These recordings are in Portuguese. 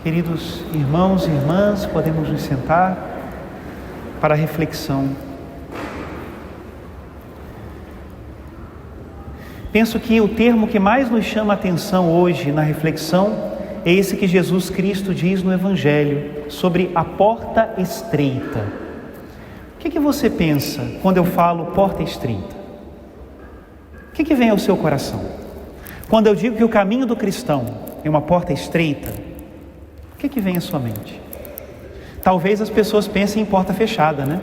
Queridos irmãos e irmãs, podemos nos sentar para a reflexão. Penso que o termo que mais nos chama a atenção hoje na reflexão é esse que Jesus Cristo diz no Evangelho, sobre a porta estreita. O que você pensa quando eu falo porta estreita? O que vem ao seu coração? Quando eu digo que o caminho do cristão é uma porta estreita, o que vem à sua mente? Talvez as pessoas pensem em porta fechada, né?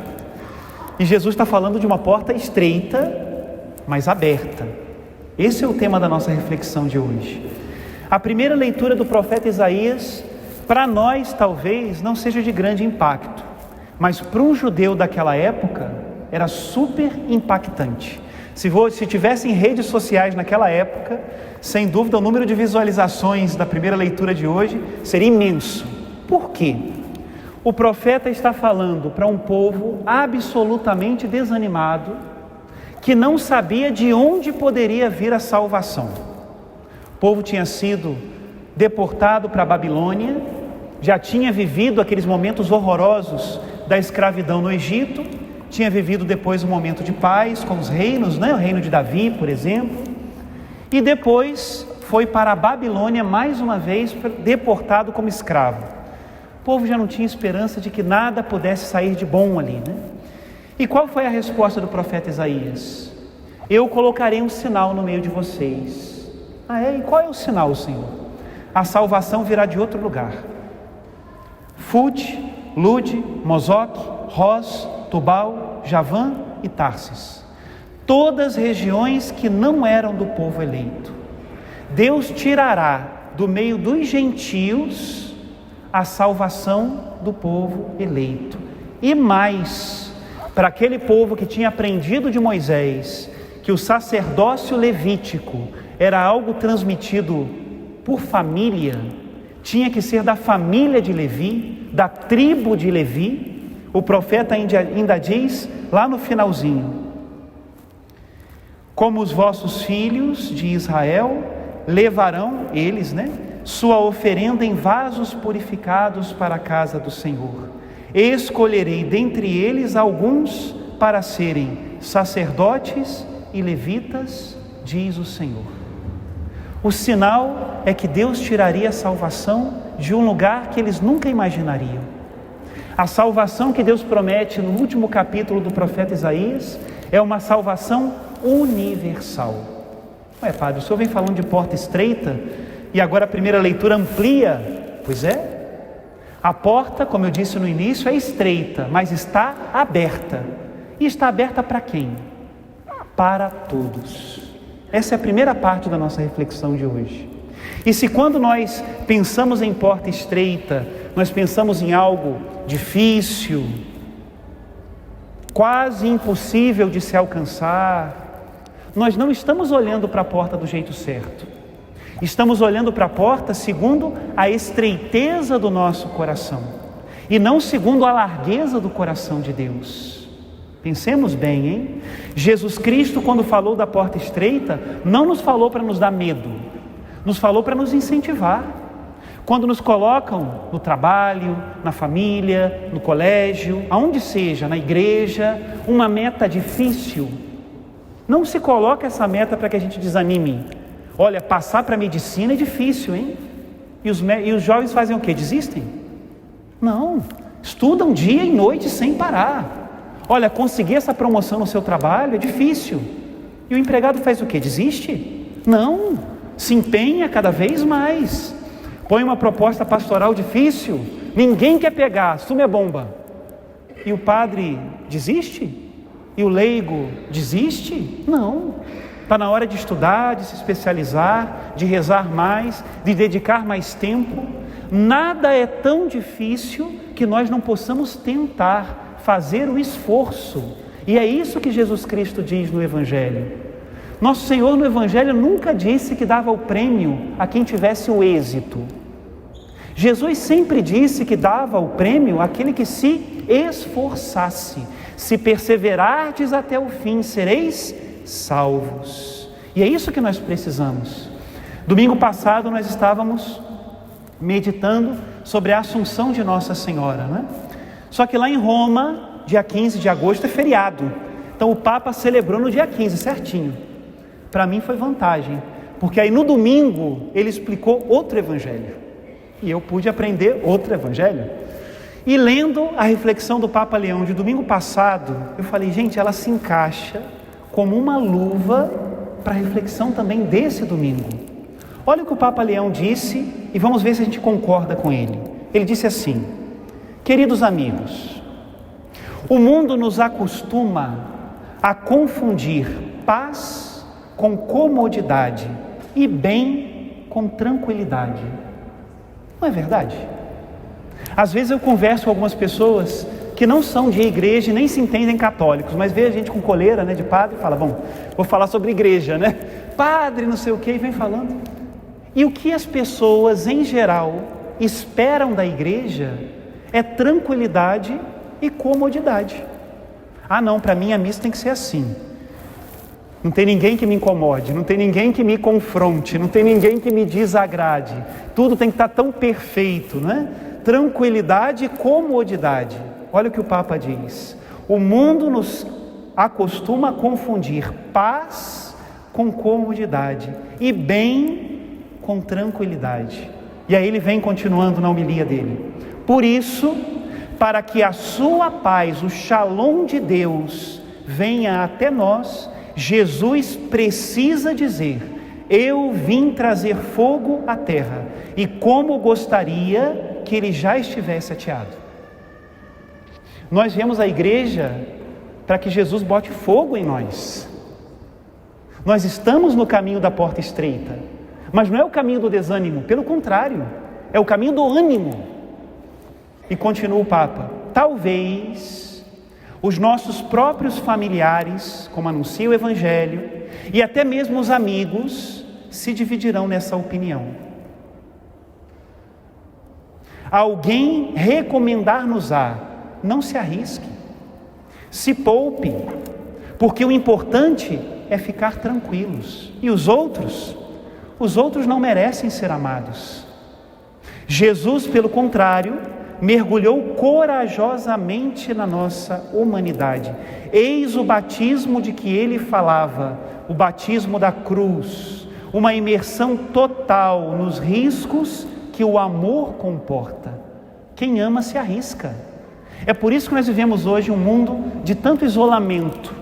E Jesus está falando de uma porta estreita, mas aberta. Esse é o tema da nossa reflexão de hoje. A primeira leitura do profeta Isaías, para nós talvez não seja de grande impacto, mas para um judeu daquela época era super impactante. Se tivessem redes sociais naquela época, sem dúvida o número de visualizações da primeira leitura de hoje seria imenso. Por quê? O profeta está falando para um povo absolutamente desanimado, que não sabia de onde poderia vir a salvação. O povo tinha sido deportado para a Babilônia, já tinha vivido aqueles momentos horrorosos da escravidão no Egito, tinha vivido depois um momento de paz com os reinos, né? O reino de Davi, por exemplo, e depois foi para a Babilônia mais uma vez, deportado como escravo. O povo já não tinha esperança de que nada pudesse sair de bom ali, né? E qual foi a resposta do profeta Isaías? Eu colocarei um sinal no meio de vocês. E qual é o sinal, Senhor? A salvação virá de outro lugar. Fut, Lud, Mozoque, Ros, Tubal, Javã e Tarsis, todas regiões que não eram do povo eleito. Deus tirará do meio dos gentios a salvação do povo eleito. E mais, para aquele povo que tinha aprendido de Moisés que o sacerdócio levítico era algo transmitido por família, tinha que ser da família de Levi, da tribo de Levi. O profeta ainda diz lá no finalzinho: como os vossos filhos de Israel levarão eles, sua oferenda em vasos purificados para a casa do Senhor. Escolherei dentre eles alguns para serem sacerdotes e levitas, diz o Senhor. O sinal é que Deus tiraria a salvação de um lugar que eles nunca imaginariam. A salvação que Deus promete no último capítulo do profeta Isaías é uma salvação universal. Padre, o senhor vem falando de porta estreita e agora a primeira leitura amplia. Pois é, a porta, como eu disse no início, é estreita, mas está aberta. E está aberta para quem? Para todos. Essa é a primeira parte da nossa reflexão de hoje. E se quando nós pensamos em porta estreita, nós pensamos em algo difícil, quase impossível de se alcançar, nós não estamos olhando para a porta do jeito certo. Estamos olhando para a porta segundo a estreiteza do nosso coração e não segundo a largueza do coração de Deus. Pensemos bem, hein? Jesus Cristo, quando falou da porta estreita, não nos falou para nos dar medo, nos falou para nos incentivar. Quando nos colocam no trabalho, na família, no colégio, aonde seja, na igreja, uma meta difícil, não se coloca essa meta para que a gente desanime. Olha, passar para a medicina é difícil, hein? E os jovens fazem o quê? Desistem? Não, estudam dia e noite sem parar. Olha, conseguir essa promoção no seu trabalho é difícil. E o empregado faz o quê? Desiste? Não, se empenha cada vez mais. Põe uma proposta pastoral difícil, ninguém quer pegar, assume a bomba. E o padre desiste? E o leigo desiste? Não. Está na hora de estudar, de se especializar, de rezar mais, de dedicar mais tempo. Nada é tão difícil que nós não possamos tentar fazer o esforço. E é isso que Jesus Cristo diz no Evangelho. Nosso Senhor no Evangelho nunca disse que dava o prêmio a quem tivesse o êxito. Jesus sempre disse que dava o prêmio àquele que se esforçasse. Se perseverardes até o fim, sereis salvos. E é isso que nós precisamos. Domingo passado nós estávamos meditando sobre a Assunção de Nossa Senhora, né? Só que lá em Roma, dia 15 de agosto é feriado, então o Papa celebrou no dia 15, certinho. Para mim foi vantagem, porque aí no domingo ele explicou outro evangelho, e eu pude aprender outro evangelho. E lendo a reflexão do Papa Leão de domingo passado, eu falei, gente, ela se encaixa como uma luva para a reflexão também desse domingo. Olha o que o Papa Leão disse e vamos ver se a gente concorda com ele. Ele disse assim: queridos amigos, o mundo nos acostuma a confundir paz com comodidade e bem com tranquilidade. Não é verdade? Às vezes eu converso com algumas pessoas que não são de igreja e nem se entendem católicos, mas vê a gente com coleira, né, de padre e fala, bom, vou falar sobre igreja, né? Padre, não sei o que, e vem falando. E o que as pessoas, em geral, esperam da igreja é tranquilidade e comodidade. Ah não, para mim a missa tem que ser assim. Não tem ninguém que me incomode, não tem ninguém que me confronte, não tem ninguém que me desagrade. Tudo tem que estar tão perfeito, não é? Tranquilidade e comodidade. Olha o que o Papa diz: o mundo nos acostuma a confundir paz com comodidade e bem com tranquilidade. E aí ele vem continuando na homilia dele: por isso, para que a sua paz, o shalom de Deus, venha até nós, Jesus precisa dizer: eu vim trazer fogo à terra, e como gostaria que ele já estivesse ateado. Nós viemos à igreja para que Jesus bote fogo em nós. Nós estamos no caminho da porta estreita, mas não é o caminho do desânimo, pelo contrário, é o caminho do ânimo. E continua o Papa: talvez os nossos próprios familiares, como anuncia o Evangelho, e até mesmo os amigos, se dividirão nessa opinião. Alguém recomendar-nos-á: não se arrisque, se poupe, porque o importante é ficar tranquilos. E os outros não merecem ser amados. Jesus, pelo contrário, mergulhou corajosamente na nossa humanidade. Eis o batismo de que ele falava, o batismo da cruz, uma imersão total nos riscos que o amor comporta. Quem ama se arrisca. É por isso que nós vivemos hoje um mundo de tanto isolamento,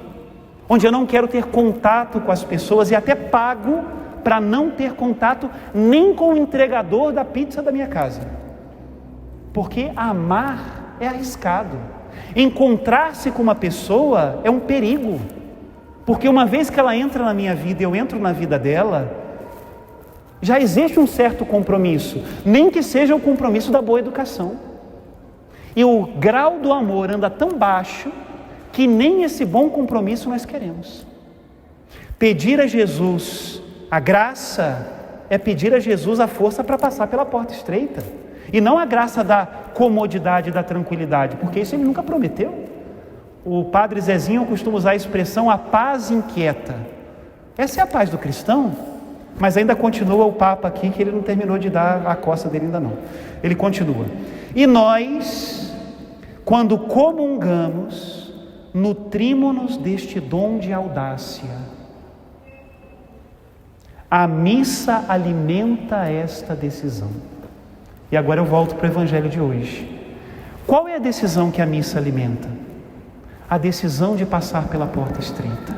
onde eu não quero ter contato com as pessoas e até pago para não ter contato nem com o entregador da pizza da minha casa. Porque amar é arriscado. Encontrar-se com uma pessoa é um perigo, porque uma vez que ela entra na minha vida e eu entro na vida dela, já existe um certo compromisso, nem que seja o compromisso da boa educação. E o grau do amor anda tão baixo que nem esse bom compromisso nós queremos. Pedir a Jesus a graça é pedir a Jesus a força para passar pela porta estreita, e não a graça da comodidade e da tranquilidade, porque isso ele nunca prometeu. O padre Zezinho costuma usar a expressão a paz inquieta. Essa é a paz do cristão. Mas ainda continua o Papa aqui, que ele não terminou de dar a costa dele ainda não. Ele continua: e nós, quando comungamos, nutrimos-nos deste dom de audácia. A missa alimenta esta decisão. E agora eu volto para o Evangelho de hoje. Qual é a decisão que a missa alimenta? A decisão de passar pela porta estreita.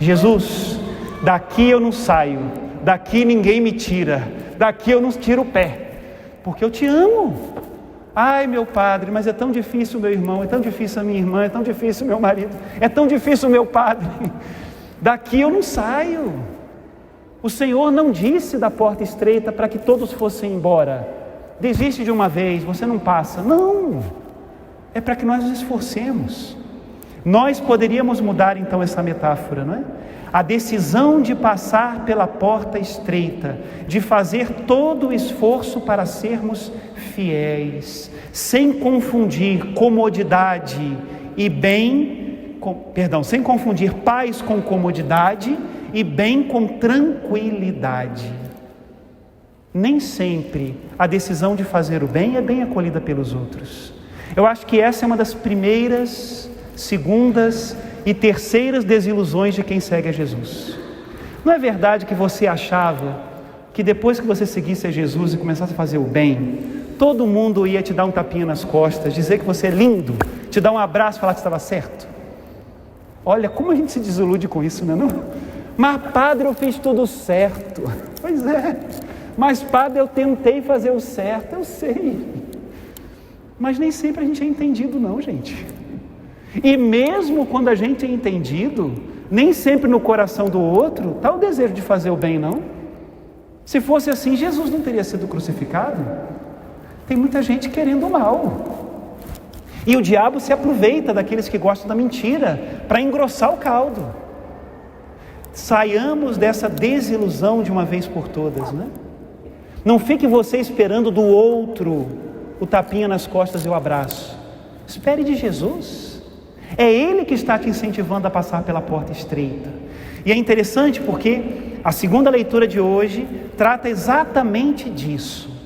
Jesus, daqui eu não saio, daqui ninguém me tira, daqui eu não tiro o pé, porque eu te amo. Ai meu padre, mas é tão difícil meu irmão, é tão difícil a minha irmã, é tão difícil meu marido, é tão difícil o meu padre, daqui eu não saio. O Senhor não disse da porta estreita para que todos fossem embora. Desiste de uma vez, você não passa. Não, é para que nós nos esforcemos. Nós poderíamos mudar então essa metáfora, não é? A decisão de passar pela porta estreita, de fazer todo o esforço para sermos fiéis, sem confundir comodidade e sem confundir paz com comodidade e bem com tranquilidade. nem sempre a decisão de fazer o bem é bem acolhida pelos outros. Eu acho que essa é uma das primeiras, segundas e terceiras desilusões de quem segue a Jesus. Não é verdade que você achava que depois que você seguisse a Jesus e começasse a fazer o bem, todo mundo ia te dar um tapinha nas costas, dizer que você é lindo, te dar um abraço e falar que estava certo? Olha, como a gente se desilude com isso, não é não? Mas padre, eu fiz tudo certo. Pois é, mas padre, eu tentei fazer o certo, eu sei. Mas nem sempre a gente é entendido não, gente. E mesmo quando a gente é entendido, nem sempre no coração do outro está o desejo de fazer o bem, não. Se fosse assim, Jesus não teria sido crucificado. Tem muita gente querendo o mal. E o diabo se aproveita daqueles que gostam da mentira para engrossar o caldo. Saiamos dessa desilusão de uma vez por todas, né? Não fique você esperando do outro o tapinha nas costas e o abraço. Espere de Jesus. É Ele que está te incentivando a passar pela porta estreita. E é interessante porque a segunda leitura de hoje trata exatamente disso.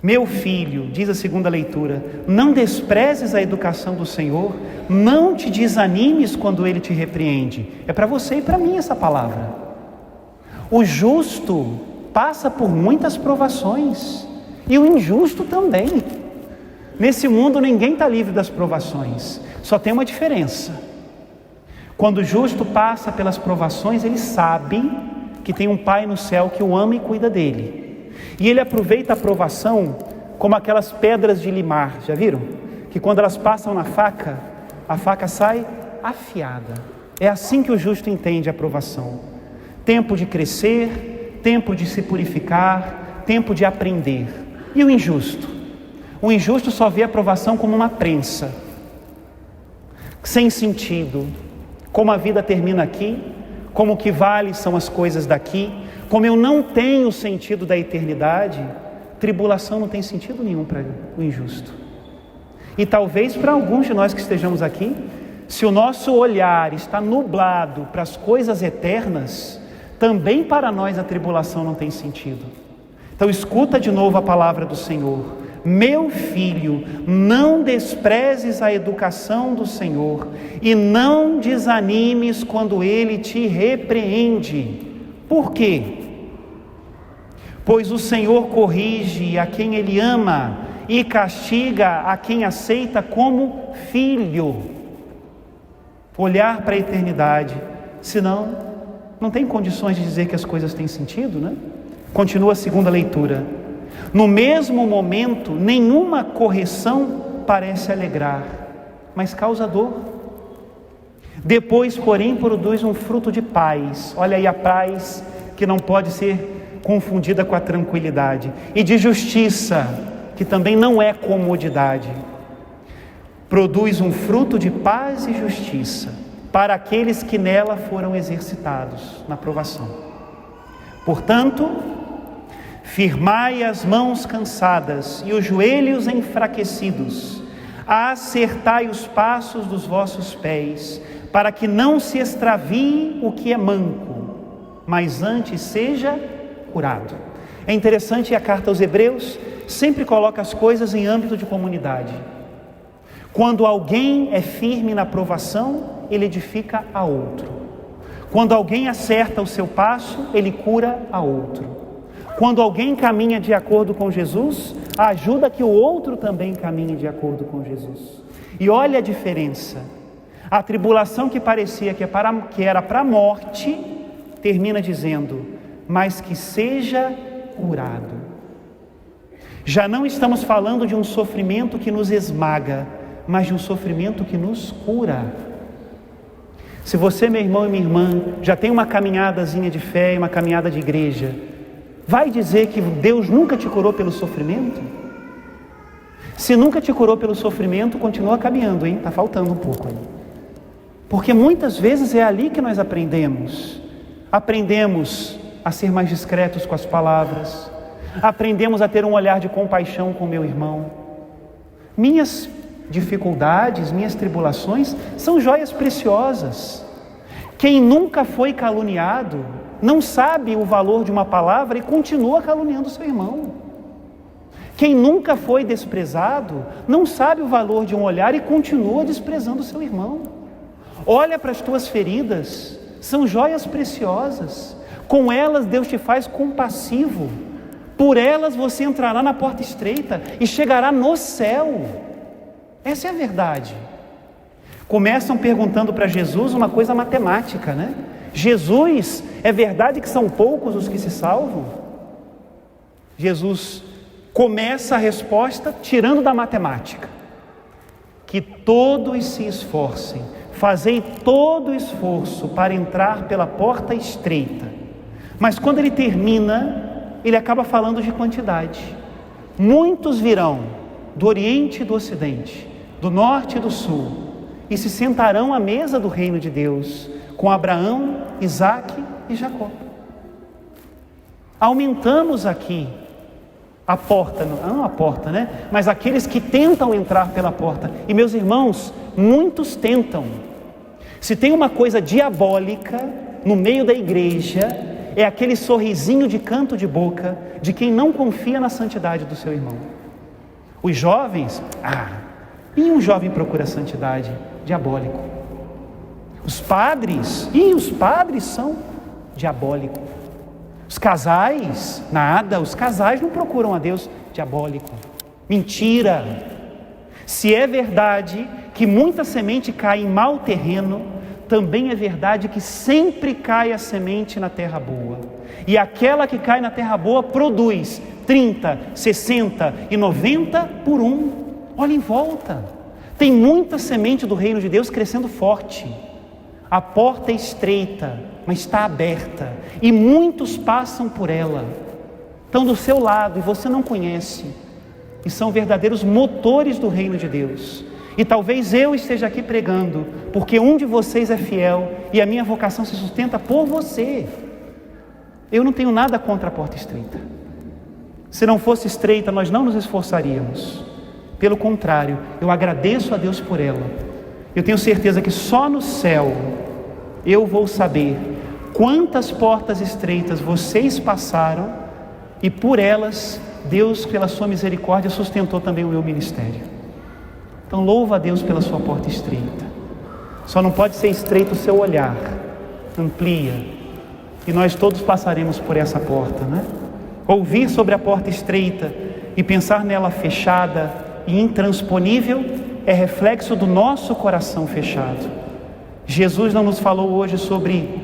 Meu filho, diz a segunda leitura, não desprezes a educação do Senhor, não te desanimes quando Ele te repreende. É para você e para mim essa palavra. O justo passa por muitas provações, e o injusto também. Nesse mundo ninguém está livre das provações, só tem uma diferença. Quando o justo passa pelas provações, ele sabe que tem um Pai no céu que o ama e cuida dele. E ele aproveita a provação como aquelas pedras de limar, já viram? Que quando elas passam na faca, a faca sai afiada. É assim que o justo entende a provação. Tempo de crescer, tempo de se purificar, tempo de aprender. E o injusto? O injusto só vê a provação como uma prensa, sem sentido. Como a vida termina aqui, como o que vale são as coisas daqui, como eu não tenho o sentido da eternidade, tribulação não tem sentido nenhum para o injusto. E talvez para alguns de nós que estejamos aqui, se o nosso olhar está nublado para as coisas eternas, também para nós a tribulação não tem sentido. Então escuta de novo a palavra do Senhor. Meu filho, não desprezes a educação do Senhor e não desanimes quando Ele te repreende. Por quê? Pois o Senhor corrige a quem Ele ama e castiga a quem aceita como filho. Olhar para a eternidade, senão não tem condições de dizer que as coisas têm sentido, né? Continua a segunda leitura. No mesmo momento, nenhuma correção parece alegrar, mas causa dor. Depois, porém, produz um fruto de paz. Olha aí a paz que não pode ser confundida com a tranquilidade. E de justiça, que também não é comodidade. Produz um fruto de paz e justiça para aqueles que nela foram exercitados na provação. Portanto, firmai as mãos cansadas e os joelhos enfraquecidos, acertai os passos dos vossos pés, para que não se extravie o que é manco, mas antes seja curado. É interessante, a carta aos Hebreus sempre coloca as coisas em âmbito de comunidade. Quando alguém é firme na provação, ele edifica a outro. Quando alguém acerta o seu passo, ele cura a outro. Quando alguém caminha de acordo com Jesus, ajuda que o outro também caminhe de acordo com Jesus. E olha a diferença. A tribulação que parecia que era para a morte, termina dizendo, mas que seja curado. Já não estamos falando de um sofrimento que nos esmaga, mas de um sofrimento que nos cura. Se você, meu irmão e minha irmã, já tem uma caminhadazinha de fé, uma caminhada de igreja, vai dizer que Deus nunca te curou pelo sofrimento? Se nunca te curou pelo sofrimento, continua caminhando, hein? Está faltando um pouco aí. Porque muitas vezes é ali que nós aprendemos. Aprendemos a ser mais discretos com as palavras. Aprendemos a ter um olhar de compaixão com o meu irmão. Minhas dificuldades, minhas tribulações são joias preciosas. Quem nunca foi caluniado não sabe o valor de uma palavra e continua caluniando o seu irmão. Quem nunca foi desprezado não sabe o valor de um olhar e continua desprezando o seu irmão. Olha para as tuas feridas, são joias preciosas. Com elas Deus te faz compassivo. Por elas você entrará na porta estreita e chegará no céu. Essa é a verdade. Começam perguntando para Jesus uma coisa matemática, né? Jesus, é verdade que são poucos os que se salvam? Jesus começa a resposta tirando da matemática. Que todos se esforcem, fazei todo o esforço para entrar pela porta estreita. Mas quando ele termina, ele acaba falando de quantidade. Muitos virão do Oriente e do Ocidente, do Norte e do Sul, e se sentarão à mesa do reino de Deus, com Abraão, Isaque e Jacó. Aumentamos aqui a porta, não a porta, né? Mas aqueles que tentam entrar pela porta. E meus irmãos, muitos tentam. Se tem uma coisa diabólica no meio da igreja, é aquele sorrisinho de canto de boca de quem não confia na santidade do seu irmão. Os jovens, e um jovem procura santidade? Diabólico. Os padres são diabólicos. Os casais, nada, os casais não procuram a Deus, diabólico. Mentira. Se é verdade que muita semente cai em mau terreno, também é verdade que sempre cai a semente na terra boa. E aquela que cai na terra boa produz 30, 60 e 90 por um. Olha em volta. Tem muita semente do reino de Deus crescendo forte. A porta é estreita, mas está aberta. E muitos passam por ela. Estão do seu lado e você não conhece. E são verdadeiros motores do reino de Deus. E talvez eu esteja aqui pregando, porque um de vocês é fiel e a minha vocação se sustenta por você. Eu não tenho nada contra a porta estreita. Se não fosse estreita, nós não nos esforçaríamos. Pelo contrário, eu agradeço a Deus por ela. Eu tenho certeza que só no céu eu vou saber quantas portas estreitas vocês passaram e por elas Deus, pela sua misericórdia, sustentou também o meu ministério. Então louva a Deus pela sua porta estreita. Só não pode ser estreito o seu olhar. Amplia. E nós todos passaremos por essa porta, né? Ouvir sobre a porta estreita e pensar nela fechada e intransponível é reflexo do nosso coração fechado. Jesus não nos falou hoje sobre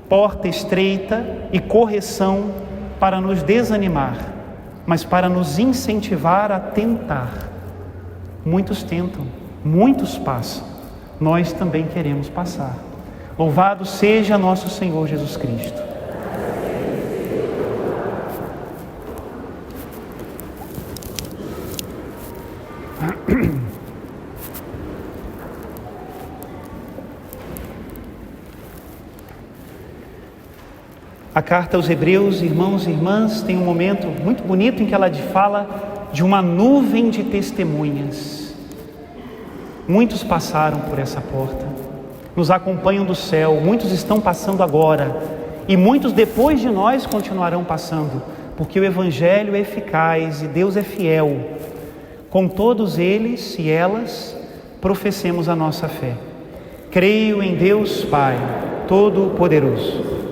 porta estreita e correção para nos desanimar, mas para nos incentivar a tentar. Muitos tentam, muitos passam, nós também queremos passar. Louvado seja nosso Senhor Jesus Cristo. A carta aos Hebreus, irmãos e irmãs, tem um momento muito bonito em que ela fala de uma nuvem de testemunhas. Muitos passaram por essa porta, nos acompanham do céu, muitos estão passando agora, e muitos depois de nós continuarão passando, porque o Evangelho é eficaz e Deus é fiel. Com todos eles e elas, professemos a nossa fé. Creio em Deus Pai, Todo-Poderoso,